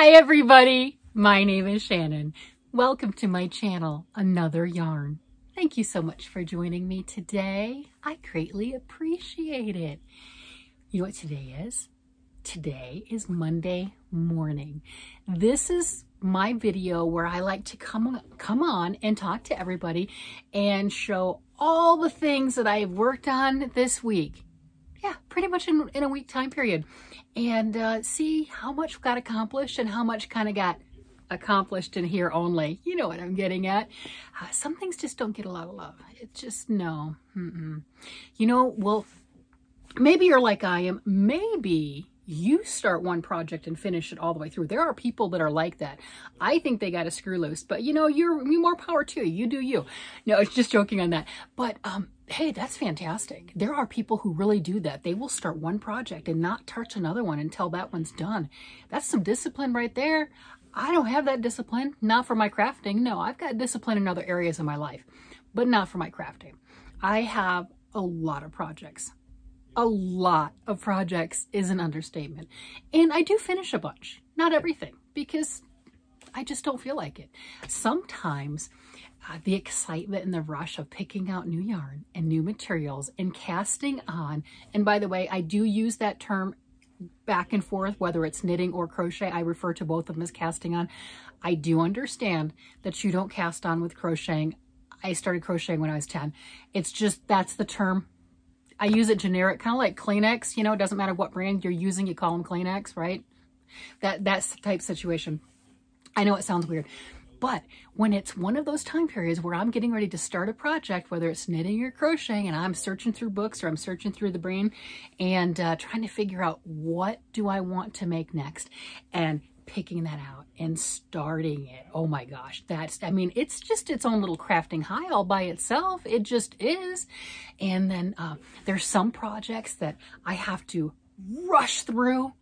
Hi everybody, my name is Shannon. Welcome to my channel, Another Yarn. Thank you so much for joining me today. I greatly appreciate it. You know what today is? Today is Monday morning. This is my video where I like to come on and talk to everybody and show all the things that I've worked on this week. Yeah, pretty much in a week time period. And see how much got accomplished and how much kind of got accomplished in here only. You know what I'm getting at. Some things just don't get a lot of love. It's just, no. You know, well, maybe you're like I am. Maybe you start one project and finish it all the way through. There are people that are like that. I think they got to screw loose, but you know, you're more power to you. You do you. No, it's just joking on that. But hey, that's fantastic. There are people who really do that. They will start one project and not touch another one until that one's done. That's some discipline right there. I don't have that discipline, not for my crafting. No, I've got discipline in other areas of my life, but not for my crafting. I have a lot of projects. A lot of projects is an understatement. And I do finish a bunch, not everything, because I just don't feel like it. Sometimes the excitement and the rush of picking out new yarn and new materials and casting on, and by the way, I do use that term back and forth, whether it's knitting or crochet. I refer to both of them as casting on. I do understand that you don't cast on with crocheting. I started crocheting when I was 10. It's just, that's the term. I use it generic, kind of like Kleenex, you know, it doesn't matter what brand you're using, you call them Kleenex, right? That's the type situation. I know it sounds weird, but when it's one of those time periods where I'm getting ready to start a project, whether it's knitting or crocheting, and I'm searching through books or I'm searching through the brain and trying to figure out what do I want to make next, and picking that out and starting it. Oh my gosh, I mean, it's just its own little crafting high all by itself. It just is. And then there's some projects that I have to rush through,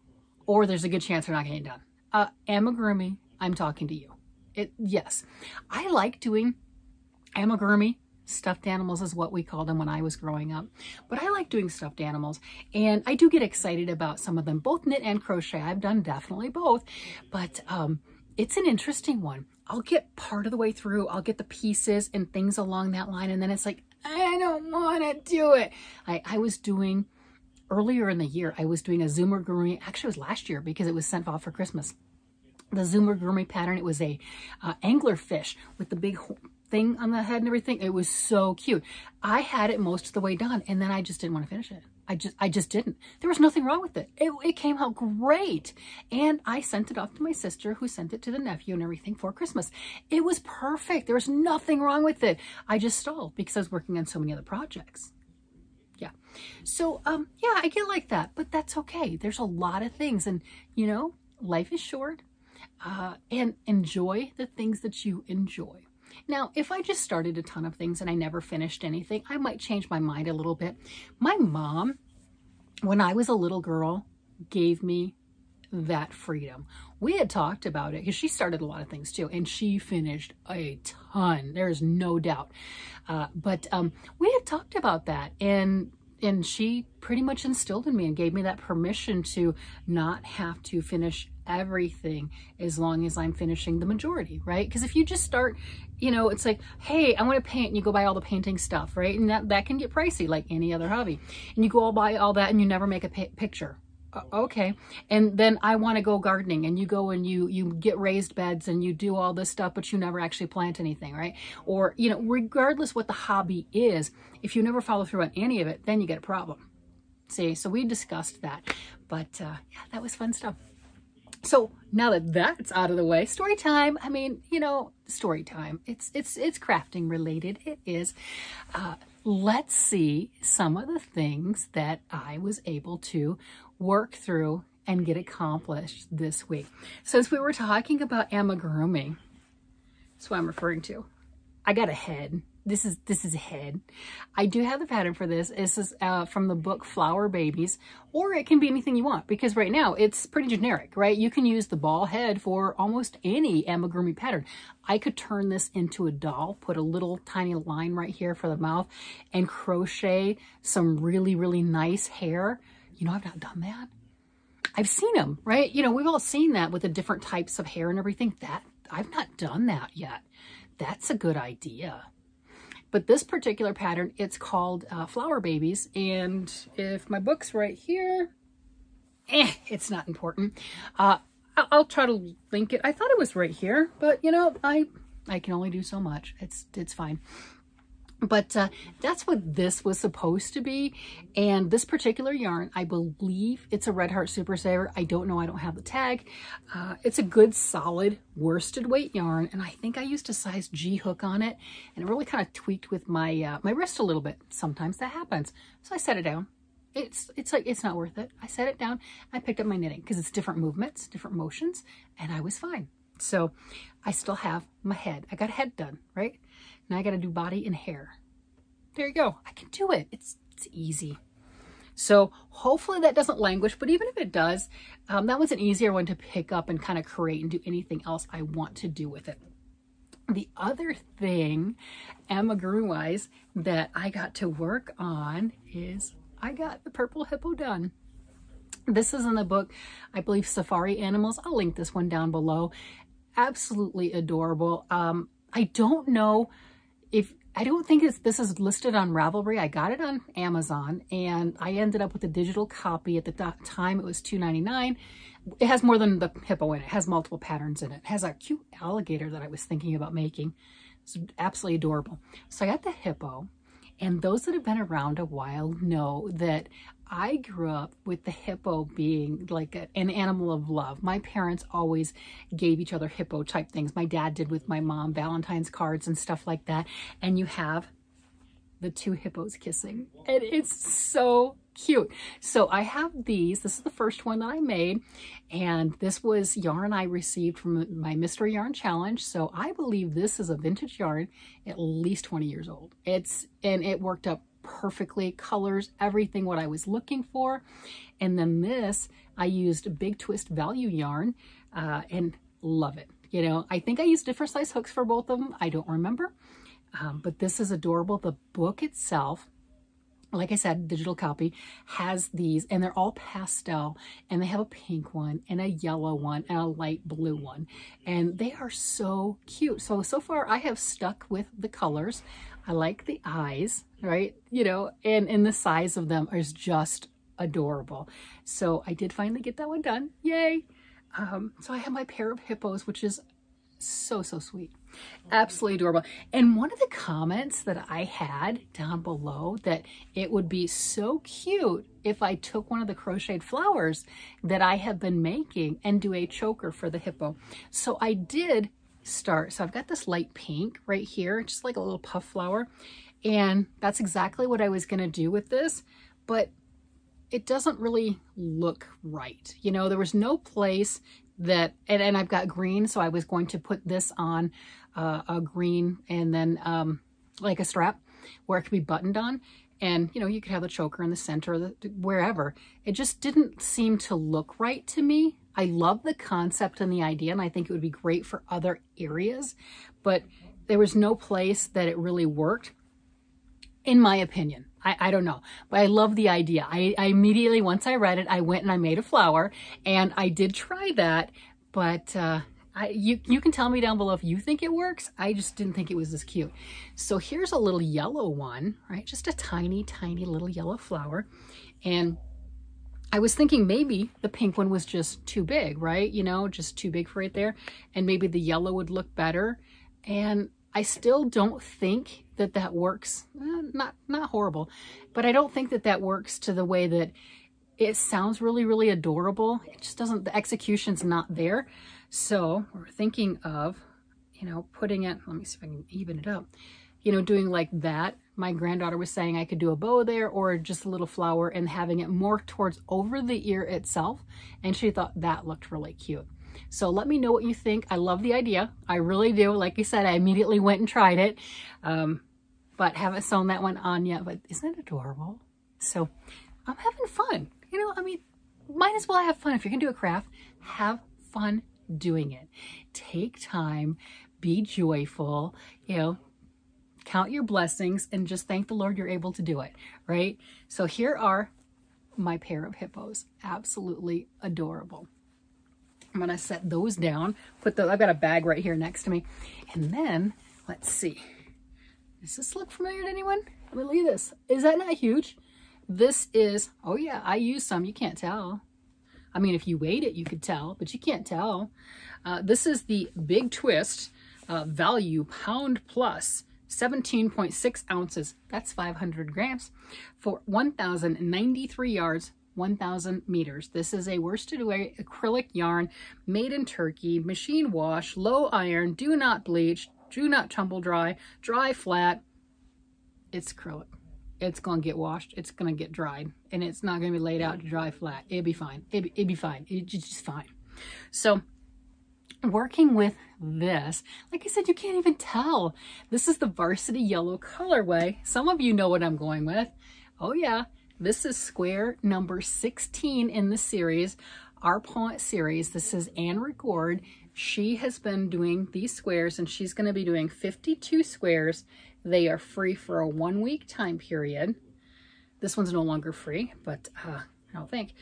or there's a good chance they're not getting done. Amigurumi, I'm talking to you. Yes, I like doing amigurumi. Stuffed animals is what we called them when I was growing up. But I like doing stuffed animals, and I do get excited about some of them, both knit and crochet. I've done definitely both, but it's an interesting one. I'll get part of the way through. I'll get the pieces and things along that line, and then it's like, I don't want to do it. I was doing, earlier in the year, I was doing a Amigurumi. Actually, it was last year because it was sent off for Christmas. The Amigurumi pattern, it was a anglerfish with the big thing on the head and everything. It was so cute. I had it most of the way done, and then I just didn't want to finish it. I just didn't. There was nothing wrong with it. It came out great. And I sent it off to my sister, who sent it to the nephew and everything for Christmas. It was perfect. There was nothing wrong with it. I just stalled because I was working on so many other projects. Yeah. So, yeah, I get like that, but that's okay. There's a lot of things, and you know, life is short, and enjoy the things that you enjoy. Now, if I just started a ton of things and I never finished anything, I might change my mind a little bit. My mom, when I was a little girl, gave me that freedom. We had talked about it because she started a lot of things too, and she finished a ton. There's no doubt. But we had talked about that, and she pretty much instilled in me and gave me that permission to not have to finish everything as long as I'm finishing the majority, right? Because if you just start, you know, it's like, hey, I want to paint, and you go buy all the painting stuff, right? And that can get pricey like any other hobby. And you go all buy all that and you never make a picture. Okay. And then I want to go gardening, and you go and you get raised beds and you do all this stuff, but you never actually plant anything, right? Or, you know, regardless what the hobby is, if you never follow through on any of it, then you get a problem. See, so we discussed that, but yeah, that was fun stuff. So now that that's out of the way, story time. I mean, you know, story time. It's crafting related. It is. Let's see some of the things that I was able to work through and get accomplished this week. Since we were talking about amigurumi, that's what I'm referring to. I got a head. This is a head. I do have the pattern for this. This is from the book Flower Babies, or it can be anything you want, because right now it's pretty generic, right? You can use the ball head for almost any amigurumi pattern. I could turn this into a doll, put a little tiny line right here for the mouth, and crochet some really, really nice hair. You know, I've not done that. I've seen them, right? You know, we've all seen that with the different types of hair and everything. That I've not done that yet. That's a good idea. But this particular pattern, it's called Flower Babies. And if my book's right here, it's not important. I'll try to link it. I thought it was right here, but you know, I can only do so much. It's fine. But that's what this was supposed to be. And this particular yarn, I believe it's a Red Heart Super Saver. I don't know. I don't have the tag. It's a good, solid worsted weight yarn. And I think I used a size G hook on it. And it really kind of tweaked with my my wrist a little bit. Sometimes that happens. So I set it down. It's like, it's not worth it. I set it down. I picked up my knitting because it's different movements, different motions. And I was fine. So I still have my head. I got a head done, right? Now I got to do body and hair. There you go. I can do it. It's easy. So hopefully that doesn't languish, but even if it does, that was an easier one to pick up and kind of create and do anything else I want to do with it. The other thing, Amigurumi-wise, that I got to work on is I got the purple hippo done. This is in the book, I believe, Safari Animals. I'll link this one down below. Absolutely adorable. I don't know if, I don't think this is listed on Ravelry. I got it on Amazon and I ended up with a digital copy. At the time it was $2.99. It has more than the hippo in it. It has multiple patterns in it. It has a cute alligator that I was thinking about making. It's absolutely adorable. So I got the hippo, and those that have been around a while know that I grew up with the hippo being like an animal of love. My parents always gave each other hippo type things. My dad did with my mom, Valentine's cards and stuff like that. And you have the two hippos kissing, and it's so cute. So I have these. This is the first one that I made, and this was yarn I received from my Mystery Yarn Challenge. So I believe this is a vintage yarn, at least 20 years old. And it worked up perfectly, colors, everything what I was looking for. And then this, I used Big Twist Value yarn, and love it. You know, I think I used different size hooks for both of them. I don't remember, but this is adorable. The book itself, like I said, digital copy, has these, and they're all pastel, and they have a pink one and a yellow one and a light blue one, and they are so cute. So far I have stuck with the colors. I like the eyes, right? You know, and the size of them is just adorable. So I did finally get that one done. Yay. So I have my pair of hippos, which is so sweet. Absolutely adorable. And one of the comments that I had down below, that it would be so cute if I took one of the crocheted flowers that I have been making and do a choker for the hippo. So I did start. So I've got this light pink right here, just like a little puff flower. And that's exactly what I was going to do with this, but it doesn't really look right. You know, there was no place that, and I've got green, so I was going to put this on a green and then like a strap where it could be buttoned on, and you know, you could have the choker in the center, wherever. It just didn't seem to look right to me. I love the concept and the idea, and I think it would be great for other areas, but there was no place that it really worked, in my opinion. I don't know, but I love the idea. I immediately, once I read it, I went and I made a flower, and I did try that, but you can tell me down below if you think it works. I just didn't think it was this cute. So here's a little yellow one, right? Just a tiny little yellow flower. And I was thinking maybe the pink one was just too big, right? You know, just too big for it there. And maybe the yellow would look better. And I still don't think that that works. Not horrible, but I don't think that that works to the way that it sounds really adorable. It just doesn't, the execution's not there. So we're thinking of, you know, putting it, let me see if I can even it up, you know, doing like that. My granddaughter was saying I could do a bow there or just a little flower and having it more towards over the ear itself. And she thought that looked really cute. So let me know what you think. I love the idea. I really do. Like I said, I immediately went and tried it, but haven't sewn that one on yet. But isn't it adorable? So I'm having fun. You know, I mean, might as well have fun. If you're going to do a craft, have fun doing it. Take time, be joyful, you know, count your blessings and just thank the Lord you're able to do it, right? So here are my pair of hippos. Absolutely adorable. I'm going to set those down. I've got a bag right here next to me. And then, let's see. Does this look familiar to anyone? Let me look at this. Is that not huge? This is, oh yeah, I used some. You can't tell. I mean, if you weighed it, you could tell, but you can't tell. This is the Big Twist Value Pound Plus 17.6 ounces. That's 500 grams for 1,093 yards, 1,000 meters. This is a worsted weight acrylic yarn made in Turkey, machine wash, low iron, do not bleach, do not tumble dry, dry flat. It's acrylic. It's going to get washed. It's going to get dried, and it's not going to be laid out to dry flat. It'll be fine. It'd be fine. It's just fine. So working with this, like I said, you can't even tell. This is the Varsity Yellow colorway. Some of you know what I'm going with. Oh yeah. This is square number 16 in the series, our Poent series. This is Anne Regourd. She has been doing these squares, and she's going to be doing 52 squares. They are free for a 1-week time period. This one's no longer free, but I don't think.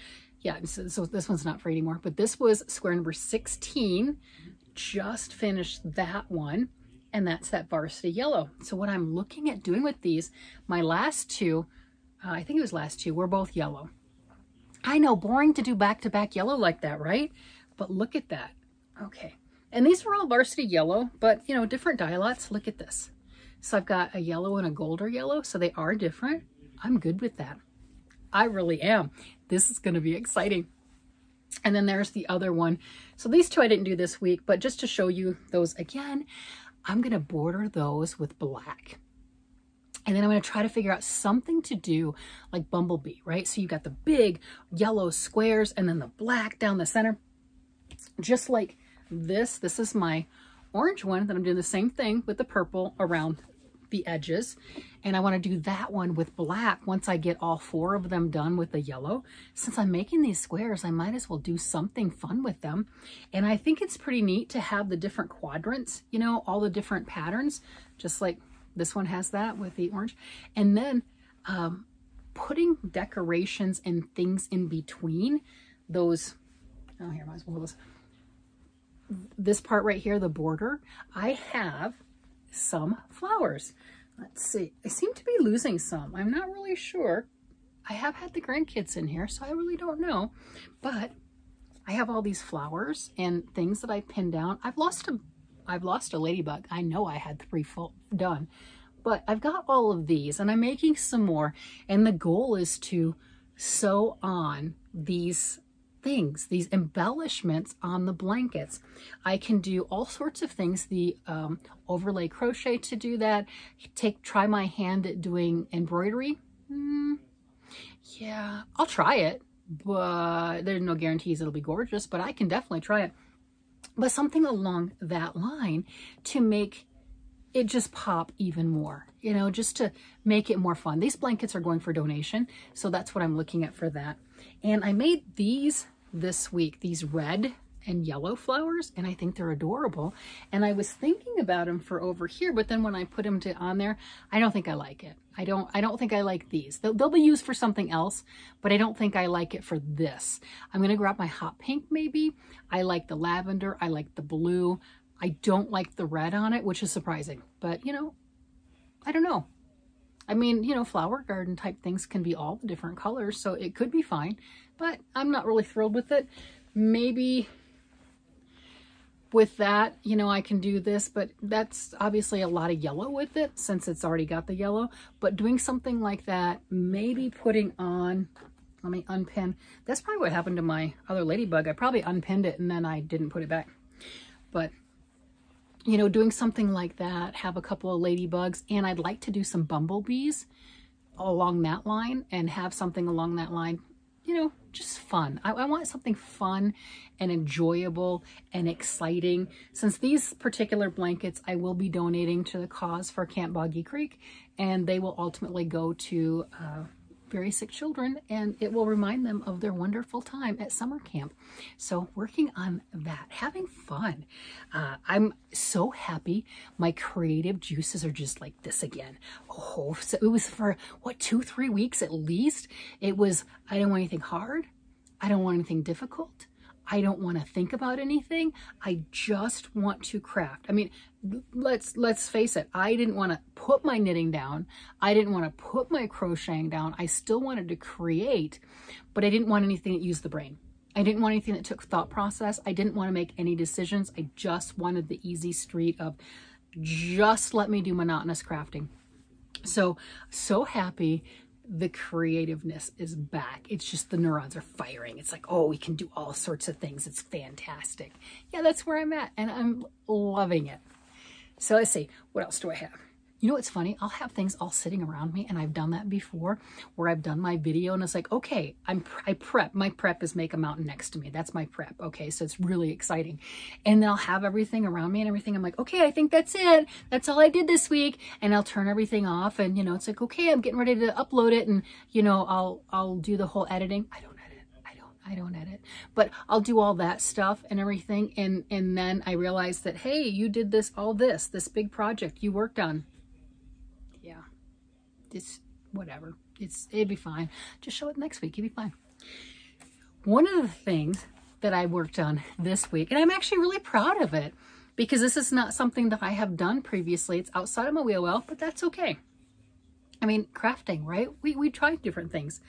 Yeah, so this one's not free anymore. But this was square number 16. Just finished that one, and that's that Varsity Yellow. So what I'm looking at doing with these, my last two, I think it was last two, were both yellow. I know, boring to do back-to-back yellow like that, right? But look at that. Okay. And these were all Varsity Yellow, but, you know, different dye lots. Look at this. So I've got a yellow and a golder yellow, so they are different. I'm good with that. I really am. This is going to be exciting. And then there's the other one. So these two I didn't do this week, but just to show you those again, I'm going to border those with black. And then I'm going to try to figure out something to do like Bumblebee, right? So you've got the big yellow squares and then the black down the center. Just like this. This is my orange one that I'm doing the same thing with the purple around the edges. And I want to do that one with black once I get all 4 of them done with the yellow. Since I'm making these squares, I might as well do something fun with them. And I think it's pretty neat to have the different quadrants, you know, all the different patterns, just like this one has that with the orange. And then putting decorations and things in between those. Oh, here, might as well this part right here, the border. I have some flowers. Let's see. I seem to be losing some. I'm not really sure. I have had the grandkids in here, so I really don't know. But I have all these flowers and things that I pinned down. I've lost a ladybug. I know I had 3 full done, but I've got all of these, and I'm making some more. And the goal is to sew on these things, these embellishments on the blankets. I can do all sorts of things, the overlay crochet to do that. Try my hand at doing embroidery. Yeah, I'll try it, but there's no guarantees it'll be gorgeous, but I can definitely try it. But something along that line to make it just pop even more, you know, just to make it more fun. These blankets are going for donation, so that's what I'm looking at for that. And I made these this week, these red and yellow flowers, and I think they're adorable. And I was thinking about them for over here, but then when I put them on there, I don't think I like it. I don't think I like these. They'll be used for something else, but I don't think I like it for this. I'm gonna grab my hot pink maybe. I like the lavender, I like the blue. I don't like the red on it, which is surprising, but you know, I don't know. I mean, you know, flower garden type things can be all the different colors, so it could be fine, but I'm not really thrilled with it. Maybe with that, you know, I can do this, but that's obviously a lot of yellow with it since it's already got the yellow. But doing something like that, maybe putting on, let me unpin. That's probably what happened to my other ladybug. I probably unpinned it and then I didn't put it back. But you know, doing something like that, have a couple of ladybugs, and I'd like to do some bumblebees along that line and have something along that line, you know, just fun. I want something fun and enjoyable and exciting. Since these particular blankets I will be donating to the cause for Camp Boggy Creek, and they will ultimately go to very sick children, and it will remind them of their wonderful time at summer camp. So working on that, having fun. I'm so happy my creative juices are just like this again. Oh, so it was for what, 2-3 weeks at least. It was, I don't want anything hard. I don't want anything difficult. I don't want to think about anything. I just want to craft. I mean, let's face it. I didn't want to put my knitting down. I didn't want to put my crocheting down. I still wanted to create, but I didn't want anything that used the brain. I didn't want anything that took thought process. I didn't want to make any decisions. I just wanted the easy street of just let me do monotonous crafting. So happy the creativeness is back. It's just the neurons are firing. It's like, oh, we can do all sorts of things. It's fantastic. Yeah, that's where I'm at, and I'm loving it. So let's see, what else do I have? You know what's funny? I'll have things all sitting around me, and I've done that before, where I've done my video and it's like, okay, I prep. My prep is make a mountain next to me. That's my prep. Okay, so it's really exciting. And then I'll have everything around me and everything. I'm like, okay, I think that's it. That's all I did this week. And I'll turn everything off, and you know, it's like, okay, I'm getting ready to upload it, and you know, I'll do the whole editing. I don't edit, but I'll do all that stuff and everything. And then I realize that, hey, you did this big project you worked on. Yeah, it's whatever. It'd be fine. Just show it next week. It'd be fine. One of the things that I worked on this week, and I'm actually really proud of it because this is not something that I have done previously. It's outside of my wheelhouse, but that's okay. I mean, crafting, right? We tried different things.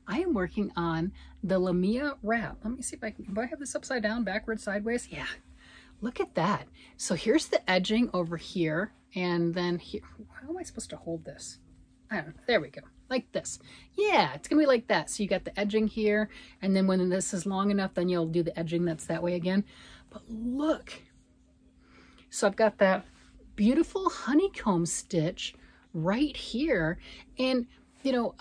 I am working on the Lamia Wrap. Let me see if I can, do I have this upside down, backwards, sideways? Yeah, look at that. So here's the edging over here, and then here, how am I supposed to hold this? I don't know, there we go, like this. Yeah, it's gonna be like that. So you got the edging here, and then when this is long enough, then you'll do the edging that's that way again. But look, so I've got that beautiful honeycomb stitch right here, and you know,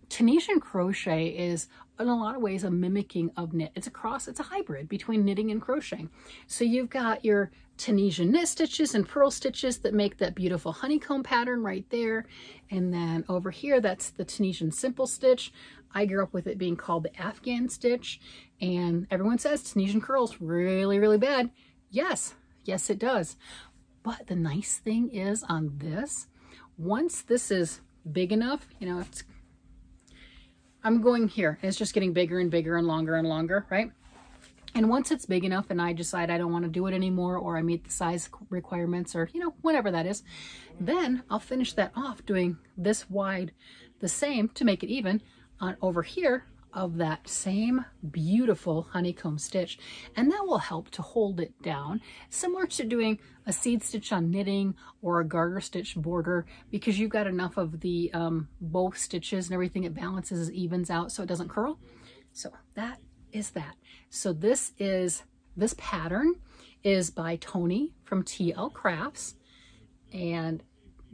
Tunisian crochet is in a lot of ways a mimicking of knit. It's a hybrid between knitting and crocheting. So you've got your Tunisian knit stitches and purl stitches that make that beautiful honeycomb pattern right there. And then over here, that's the Tunisian simple stitch. I grew up with it being called the Afghan stitch. And everyone says Tunisian curls really, really bad. Yes, it does. But the nice thing is on this, once this is big enough, you know, I'm going here, and it's just getting bigger and bigger and longer, right? And once it's big enough and I decide I don't want to do it anymore, or I meet the size requirements, or, you know, whatever that is, then I'll finish that off doing this wide, the same to make it even on over here of that same beautiful honeycomb stitch. And that will help to hold it down, similar to doing a seed stitch on knitting or a garter stitch border, because you've got enough of the both stitches and everything, it balances, evens out so it doesn't curl. So that is that. So this pattern is by Toni from TL Crafts, and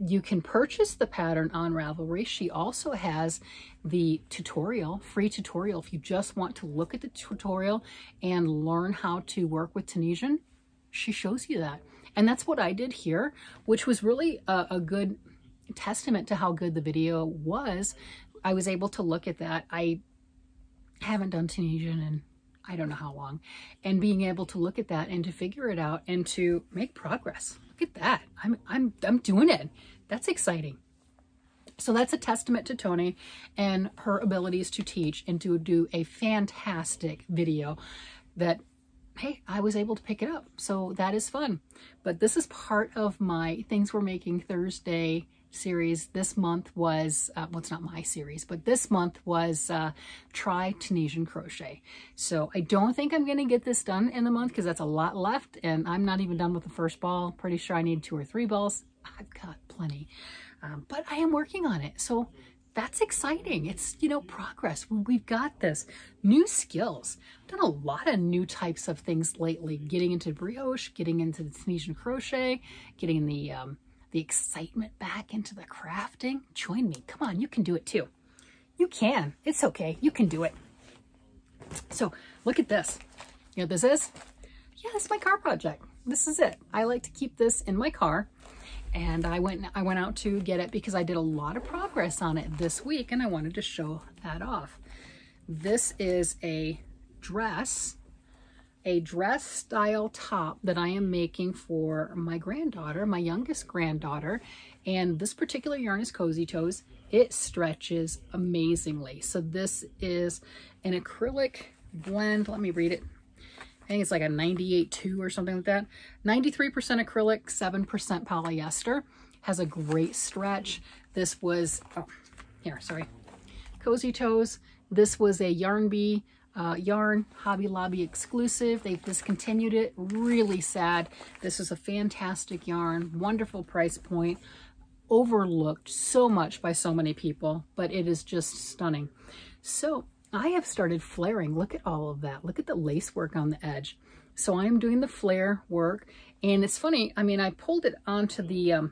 you can purchase the pattern on Ravelry. She also has the tutorial, free tutorial, if you just want to look at the tutorial and learn how to work with Tunisian. She shows you that. And that's what I did here, which was really a good testament to how good the video was. I was able to look at that. I haven't done Tunisian in I don't know how long, and being able to look at that and to figure it out and to make progress. Look at that. I'm doing it. That's exciting. So that's a testament to Toni and her abilities to teach and to do a fantastic video that, hey, I was able to pick it up. So that is fun. But this is part of my Things We're Making Thursday series. This month was, well, it's not my series, but this month was Try Tunisian Crochet. So I don't think I'm going to get this done in the month because that's a lot left, and I'm not even done with the first ball. Pretty sure I need 2 or 3 balls. I've got plenty, but I am working on it. So that's exciting. It's, you know, progress. We've got this. New skills. I've done a lot of new types of things lately, getting into brioche, getting into the Tunisian crochet, getting the excitement back into the crafting. Join me. Come on, you can do it too. You can. It's okay. You can do it. So look at this. You know what this is? Yeah, this is my car project. This is it. I like to keep this in my car. And I went out to get it because I did a lot of progress on it this week and I wanted to show that off. This is a dress style top that I am making for my granddaughter, my youngest granddaughter. And this particular yarn is Cozy Toes. It stretches amazingly. So this is an acrylic blend. Let me read it. I think it's like a 98.2 or something like that. 93% acrylic, 7% polyester. Has a great stretch. This was, Cozy Toes. This was a Yarn Bee yarn, Hobby Lobby exclusive. They've discontinued it. Really sad. This is a fantastic yarn. Wonderful price point. Overlooked so much by so many people, but it is just stunning. So I have started flaring. Look at all of that. Look at the lace work on the edge. So I'm doing the flare work, and it's funny. I mean, I pulled it onto the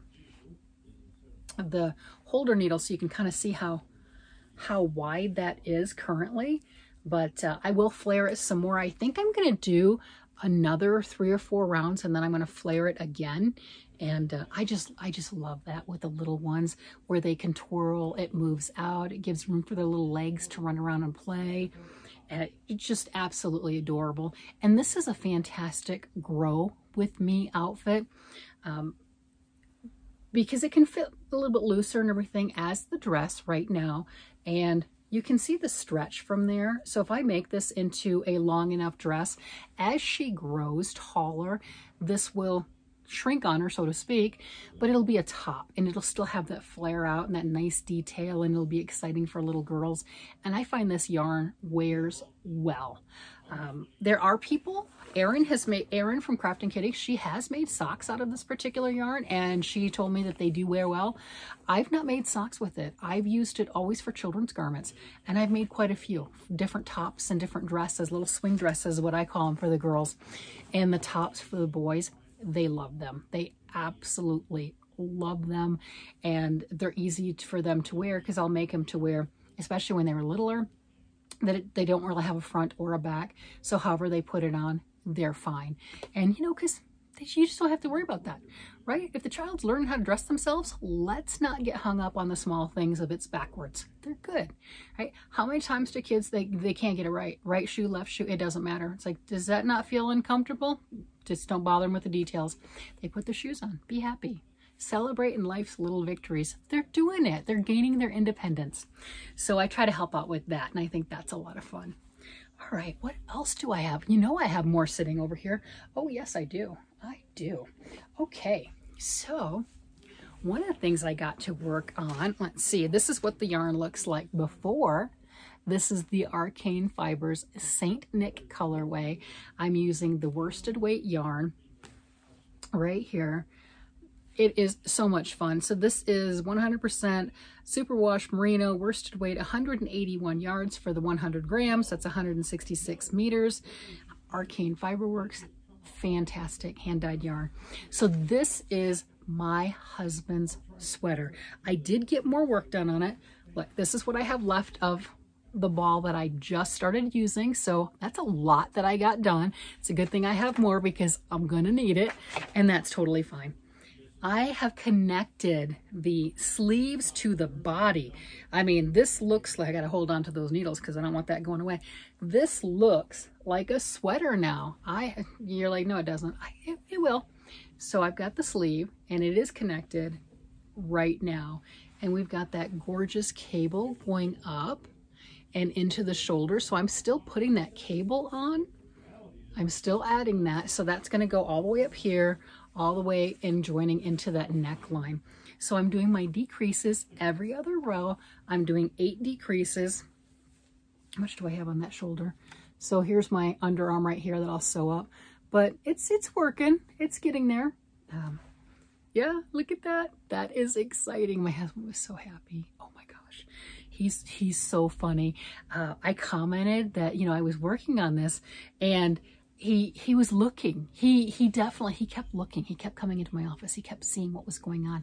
holder needle so you can kind of see how wide that is currently. But I will flare it some more. I think I'm going to do another 3 or 4 rounds, and then I'm going to flare it again. And I just love that with the little ones where they can twirl. It moves out. It gives room for their little legs to run around and play. It's just absolutely adorable. And this is a fantastic grow with me outfit because it can fit a little bit looser and everything as the dress right now. And you can see the stretch from there. So if I make this into a long enough dress, as she grows taller, this will shrink on her, so to speak, but it'll be a top and it'll still have that flare out and that nice detail, and it'll be exciting for little girls. And I find this yarn wears well. There are people, Erin from Crafting Kitty, she has made socks out of this particular yarn, and she told me that they do wear well. I've not made socks with it. I've used it always for children's garments, and I've made quite a few different tops and different dresses, little swing dresses, what I call them, for the girls, and the tops for the boys. They love them. They absolutely love them, and they're easy for them to wear because I'll make them to wear, especially when they were littler, that they don't really have a front or a back. So however they put it on, they're fine. And you know, because you just don't have to worry about that, right? If the child's learning how to dress themselves, let's not get hung up on the small things of it's backwards. They're good, right? How many times do kids, they can't get it right? Right shoe, left shoe, it doesn't matter. It's like, does that not feel uncomfortable? Just don't bother them with the details. They put their shoes on. Be happy. Celebrate in life's little victories. They're doing it. They're gaining their independence. So I try to help out with that, and I think that's a lot of fun. All right, what else do I have? You know, I have more sitting over here. Oh, yes, I do. I do. Okay, so one of the things I got to work on, let's see, this is what the yarn looks like before. This is the Arcane Fibers Saint Nick colorway. I'm using the worsted weight yarn right here. It is so much fun. So this is 100% superwash merino worsted weight, 181 yards for the 100 grams. That's 166 meters. Arcane Fiberworks, fantastic hand-dyed yarn. So this is my husband's sweater. I did get more work done on it. Look, this is what I have left of the ball that I just started using. So that's a lot that I got done. It's a good thing I have more because I'm gonna need it, and that's totally fine. I have connected the sleeves to the body. I mean, this looks like, I gotta hold on to those needles because I don't want that going away. This looks like a sweater now. You're like, no, it doesn't. It will. So I've got the sleeve and it is connected right now. And we've got that gorgeous cable going up and into the shoulder. So I'm still putting that cable on. I'm still adding that. So that's gonna go all the way up here, all the way and joining into that neckline. So I'm doing my decreases every other row. I'm doing 8 decreases. How much do I have on that shoulder? So here's my underarm right here that I'll sew up, but it's working. It's getting there. Yeah, look at that. That is exciting. My husband was so happy. Oh my gosh. He's so funny. I commented that, you know, I was working on this, and he was looking. He kept looking. He kept coming into my office. He kept seeing what was going on,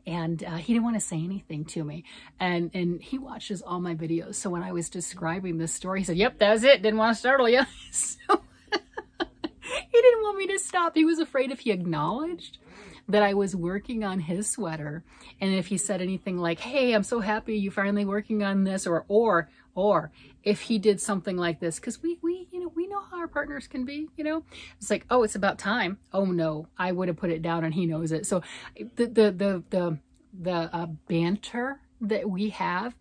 and he didn't want to say anything to me. And he watches all my videos. So when I was describing this story, he said, "Yep, that was it. Didn't want to startle you." So he didn't want me to stop. He was afraid if he acknowledged that I was working on his sweater. And if he said anything like, hey, I'm so happy you're finally working on this, or if he did something like this, because we know how our partners can be, it's like, oh, it's about time. Oh no, I would have put it down and he knows it. So the banter that we have,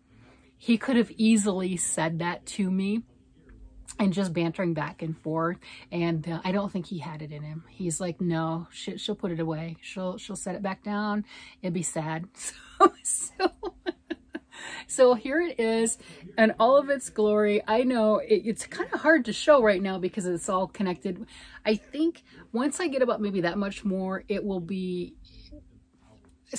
he could have easily said that to me and just bantering back and forth. And I don't think he had it in him. He's like, no, she'll put it away. She'll set it back down. It'd be sad. So here it is in all of its glory. I know it's kind of hard to show right now because it's all connected. I think once I get about maybe that much more, it's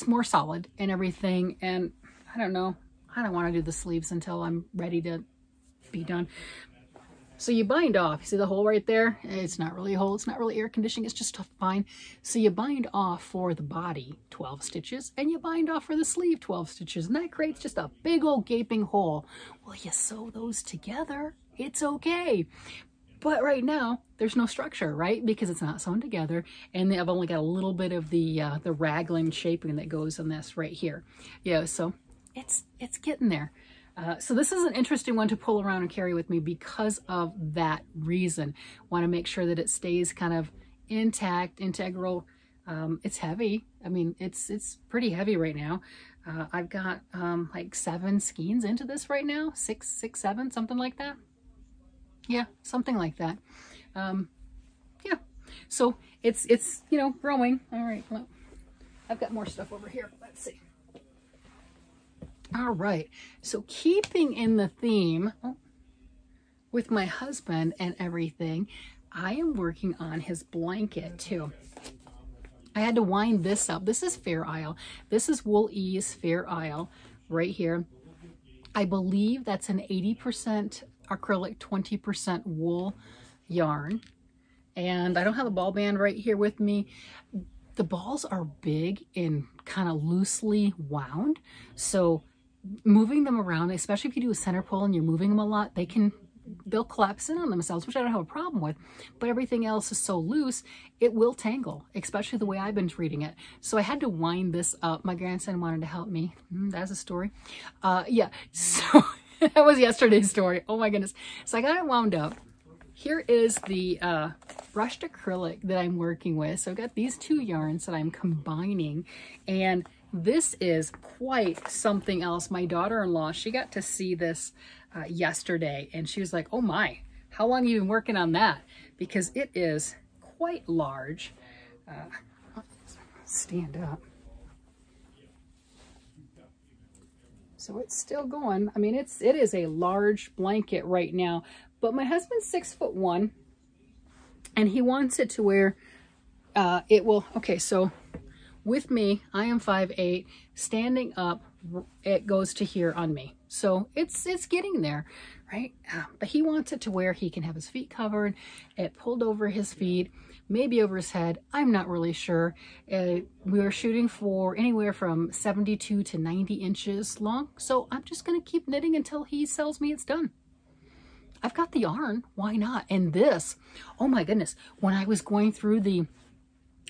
more solid and everything. And I don't know. I don't want to do the sleeves until I'm ready to be done. So you bind off. You see the hole right there? It's not really a hole. It's not really air conditioning. It's just fine. So you bind off for the body 12 stitches and you bind off for the sleeve 12 stitches. And that creates just a big old gaping hole. Well, you sew those together. It's okay. But right now, there's no structure, right? Because it's not sewn together. And I've only got a little bit of the raglan shaping that goes in this right here. Yeah, so it's getting there. So this is an interesting one to pull around and carry with me because of that reason. Want to make sure that it stays kind of intact, integral. It's heavy. I mean, it's pretty heavy right now. I've got like 7 skeins into this right now, 6, 7, something like that. Yeah, something like that. Yeah. So it's growing. All right. Well, I've got more stuff over here. Let's see. All right, so keeping in the theme with my husband and everything, I am working on his blanket too. I had to wind this up. This is Fair Isle. This is Wool Ease Fair Isle right here. I believe that's an 80% acrylic, 20% wool yarn. And I don't have a ball band right here with me. The balls are big and kind of loosely wound. So moving them around, especially if you do a center pull and you're moving them a lot, they'll collapse in on themselves, which I don't have a problem with. But everything else is so loose, it will tangle, especially the way I've been treating it. So I had to wind this up. My grandson wanted to help me. That's a story. Yeah, so that was yesterday's story. Oh my goodness. So I got it wound up. Here is the brushed acrylic that I'm working with. So I've got these 2 yarns that I'm combining, and this is quite something else. My daughter-in-law, she got to see this yesterday, and she was like, oh my, how long have you been working on that? Because it is quite large. Stand up. So it's still going. I mean, it is a large blanket right now, but my husband's 6'1", and he wants it to where it will, okay, so with me, I am 5'8", standing up, it goes to here on me. So it's getting there, right? But he wants it to where he can have his feet covered, it pulled over his feet, maybe over his head. I'm not really sure. We were shooting for anywhere from 72 to 90 inches long. So I'm just going to keep knitting until he tells me it's done. I've got the yarn. Why not? And this, oh my goodness, when I was going through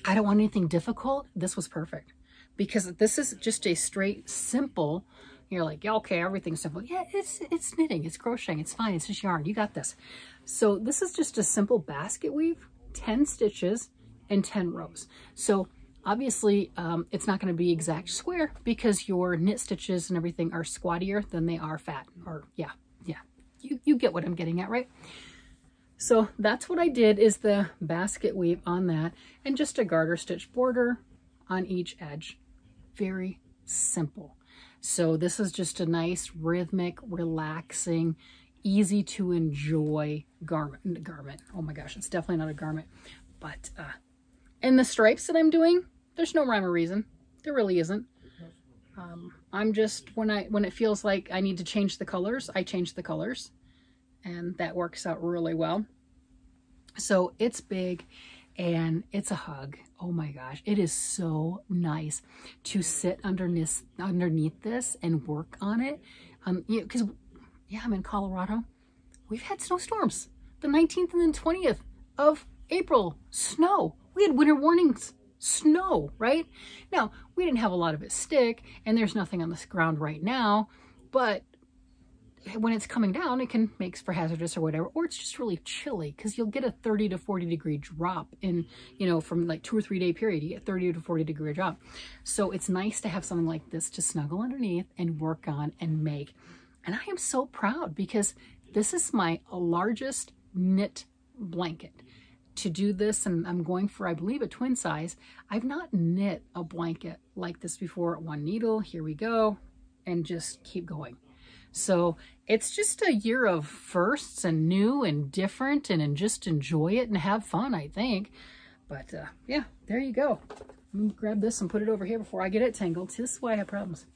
I don't want anything difficult, this was perfect. Because this is just a straight, simple, you're like, yeah, okay, everything's simple. Yeah, it's knitting, it's crocheting, it's fine, it's just yarn, you got this. So this is just a simple basket weave, 10 stitches and 10 rows. So obviously it's not going to be exact square because your knit stitches and everything are squattier than they are fat. Or yeah, you get what I'm getting at, right? So that's what I did, is the basket weave on that, and just a garter stitch border on each edge. Very simple. So this is just a nice rhythmic, relaxing, easy to enjoy garment. Oh my gosh, it's definitely not a garment. But and the stripes that I'm doing, there's no rhyme or reason. There really isn't. I'm just, when it feels like I need to change the colors, I change the colors. And that works out really well. So it's big and it's a hug. Oh my gosh, it is so nice to sit underneath this and work on it. Because yeah, I'm in Colorado. We've had snowstorms. The 19th and then 20th of April, snow. We had winter warnings snow, right? Now, we didn't have a lot of it stick, and there's nothing on the ground right now, but when it's coming down, it can make for hazardous or whatever, or it's just really chilly, because you'll get a 30 to 40 degree drop in, you know, from like 2 or 3 day period, you get 30 to 40 degree drop. So it's nice to have something like this to snuggle underneath and work on and make. And I am so proud, because this is my largest knit blanket. To do this, and I'm going for, I believe, a twin size. I've not knit a blanket like this before. One needle, here we go, and just keep going. So it's just a year of firsts and new and different, and just enjoy it and have fun, I think. But yeah, there you go. Let me grab this and put it over here before I get it tangled. See, this is why I have problems.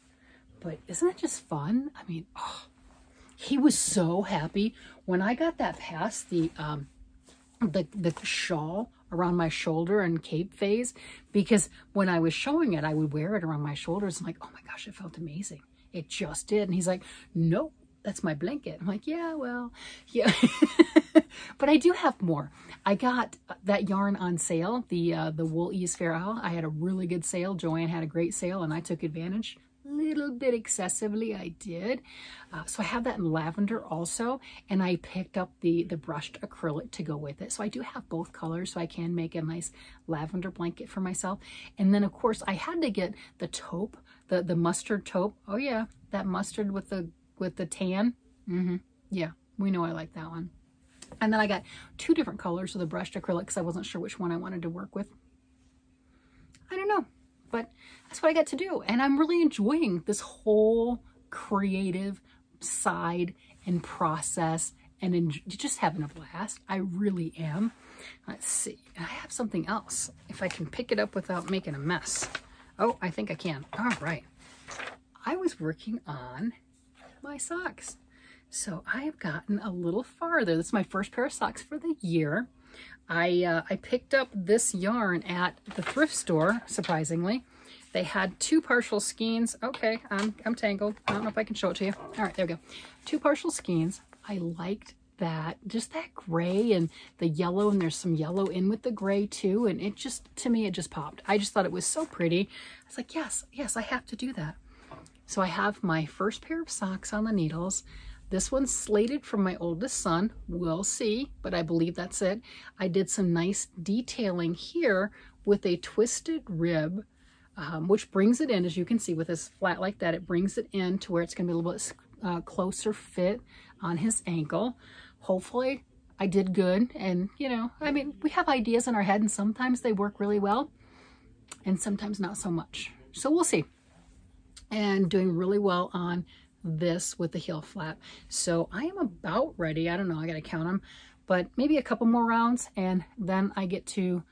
But isn't that just fun? I mean, oh, he was so happy when I got that past the shawl around my shoulder and cape phase, because when I was showing it, I would wear it around my shoulders. I'm like, oh my gosh, it felt amazing. It just did. And he's like, no, that's my blanket. I'm like, yeah, well, yeah. But I do have more. I got that yarn on sale, the Wool Ease Fair Owl. I had a really good sale. Joanne had a great sale, and I took advantage. Little bit excessively, I did. So I have that in lavender also, and I picked up the brushed acrylic to go with it. So I do have both colors, so I can make a nice lavender blanket for myself. And then of course I had to get the taupe, the mustard taupe. Oh yeah, that mustard with the tan. Yeah, we know I like that one. And then I got 2 different colors of the brushed acrylic, because I wasn't sure which one I wanted to work with. I don't know. But that's what I got to do. And I'm really enjoying this whole creative side and process, and just having a blast. I really am. Let's see. I have something else. If I can pick it up without making a mess. Oh, I think I can. All right. I was working on my socks. So I have gotten a little farther. This is my first pair of socks for the year. I picked up this yarn at the thrift store, surprisingly. They had 2 partial skeins. Okay, I'm tangled. I don't know if I can show it to you. All right, there we go. 2 partial skeins. I liked that, just that gray and the yellow, and there's some yellow in with the gray too. And it just, to me, it just popped. I just thought it was so pretty. I was like, yes, I have to do that. So I have my first pair of socks on the needles. This one's slated from my oldest son. We'll see, but I believe that's it. I did some nice detailing here with a twisted rib, which brings it in, as you can see, with this flat like that, it brings it in to where it's going to be a little bit closer fit on his ankle. Hopefully I did good. And, you know, I mean, we have ideas in our head, and sometimes they work really well and sometimes not so much. So we'll see. And doing really well on this with the heel flap. So I am about ready. I don't know, I got to count them, but maybe a couple more rounds, and then I get to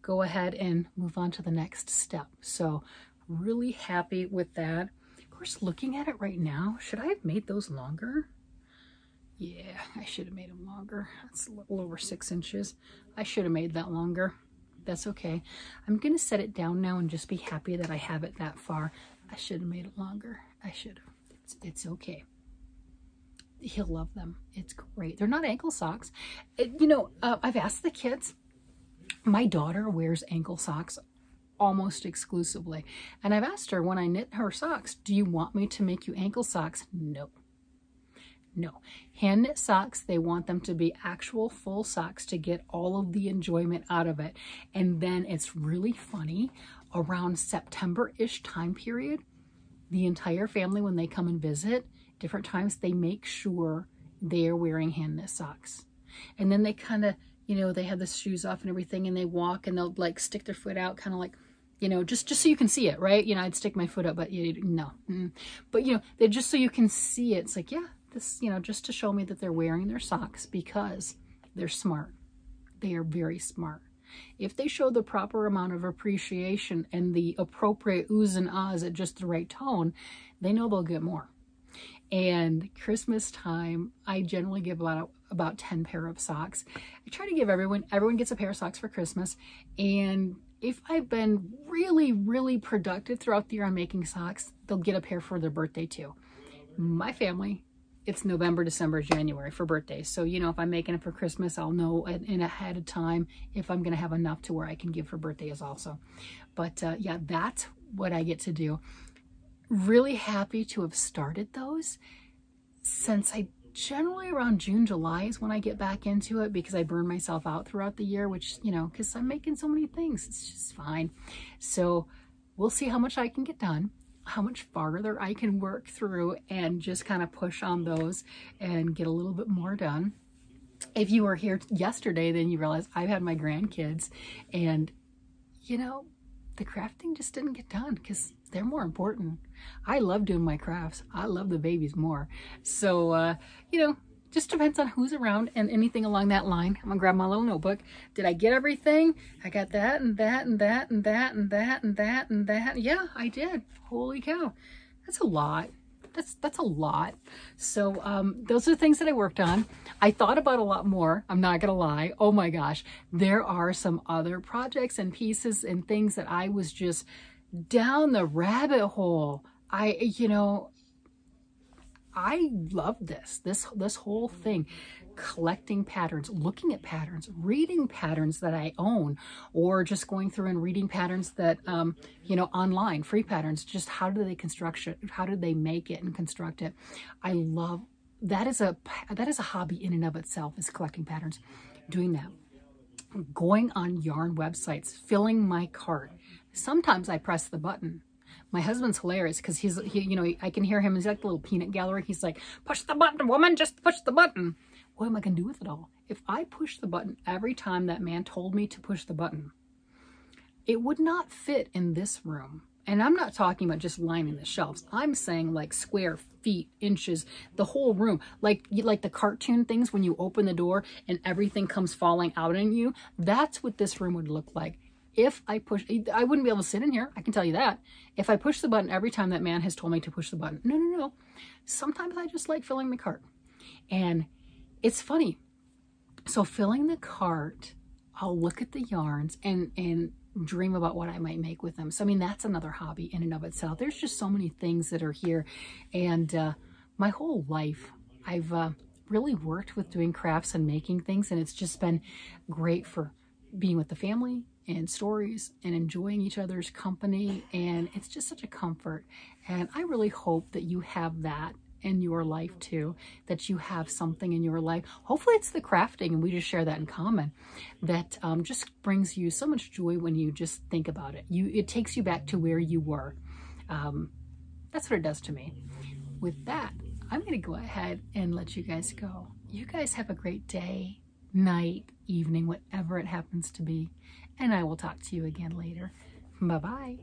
go ahead and move on to the next step. So really happy with that. Of course, looking at it right now, should I have made those longer? Yeah, I should have made them longer. That's a little over 6 inches. I should have made that longer. That's okay. I'm going to set it down now and just be happy that I have it that far. I should have made it longer. I should have. It's okay. He'll love them. It's great. They're not ankle socks. You know, I've asked the kids. My daughter wears ankle socks almost exclusively. And I've asked her when I knit her socks, do you want me to make you ankle socks? No. No. Hand knit socks, they want them to be actual full socks to get all of the enjoyment out of it. And then it's really funny, around September-ish time period, the entire family, when they come and visit, different times, they make sure they are wearing hand knit socks. And then they kind of, you know, they have the shoes off and everything, and they walk and they'll like stick their foot out, kind of like, you know, just so you can see it, right? You know, I'd stick my foot up, but no. But, you know, they just so you can see it. It's like, yeah, this, you know, just to show me that they're wearing their socks, because they're smart. They are very smart. If they show the proper amount of appreciation and the appropriate oohs and ahs at just the right tone, they know they'll get more. And Christmas time, I generally give about 10 pair of socks. I try to give everyone gets a pair of socks for Christmas. And if I've been really, really productive throughout the year on making socks, they'll get a pair for their birthday too. My family it's November, December, January for birthdays. So, you know, if I'm making it for Christmas, I'll know in ahead of time if I'm going to have enough to where I can give for birthdays also. But yeah, that's what I get to do. Really happy to have started those, since I generally around June, July is when I get back into it, because I burn myself out throughout the year, which, you know, because I'm making so many things, it's just fine. So we'll see how much I can get done, how much farther I can work through, and just kind of push on those and get a little bit more done. If you were here yesterday, then you realize I've had my grandkids, and, you know, the crafting just didn't get done because they're more important. I love doing my crafts. I love the babies more. So, you know, just depends on who's around and anything along that line. I'm gonna grab my little notebook. Did I get everything? I got that and that and that and that and that and that and that. Yeah, I did. Holy cow. That's a lot. That's a lot. So those are the things that I worked on. I thought about a lot more. I'm not gonna lie. Oh my gosh. There are some other projects and pieces and things that I was just down the rabbit hole. You know, I love this whole thing, collecting patterns, looking at patterns, reading patterns that I own, or just going through and reading patterns that, you know, online, free patterns, just how do they construct it? How do they make it and construct it? I love, that is a hobby in and of itself, is collecting patterns, doing that. Going on yarn websites, filling my cart. Sometimes I press the button. My husband's hilarious because he, you know, I can hear him. He's like the little peanut gallery. He's like, push the button, woman, just push the button. What am I going to do with it all? If I push the button every time that man told me to push the button, it would not fit in this room. And I'm not talking about just lining the shelves. I'm saying like square feet, inches, the whole room. Like the cartoon things when you open the door and everything comes falling out on you. That's what this room would look like. If I push, I wouldn't be able to sit in here. I can tell you that. If I push the button every time that man has told me to push the button. No. Sometimes I just like filling the cart. And it's funny. So filling the cart, I'll look at the yarns and dream about what I might make with them. So, I mean, that's another hobby in and of itself. There's just so many things that are here. And my whole life, I've really worked with doing crafts and making things. And it's just been great for being with the family and stories and enjoying each other's company. And it's just such a comfort. And I really hope that you have that in your life too, that you have something in your life. Hopefully it's the crafting, and we just share that in common, that just brings you so much joy when you just think about it. It takes you back to where you were. That's what it does to me. With that, I'm going to go ahead and let you guys go. You guys have a great day, night, evening, whatever it happens to be. And I will talk to you again later. Bye-bye.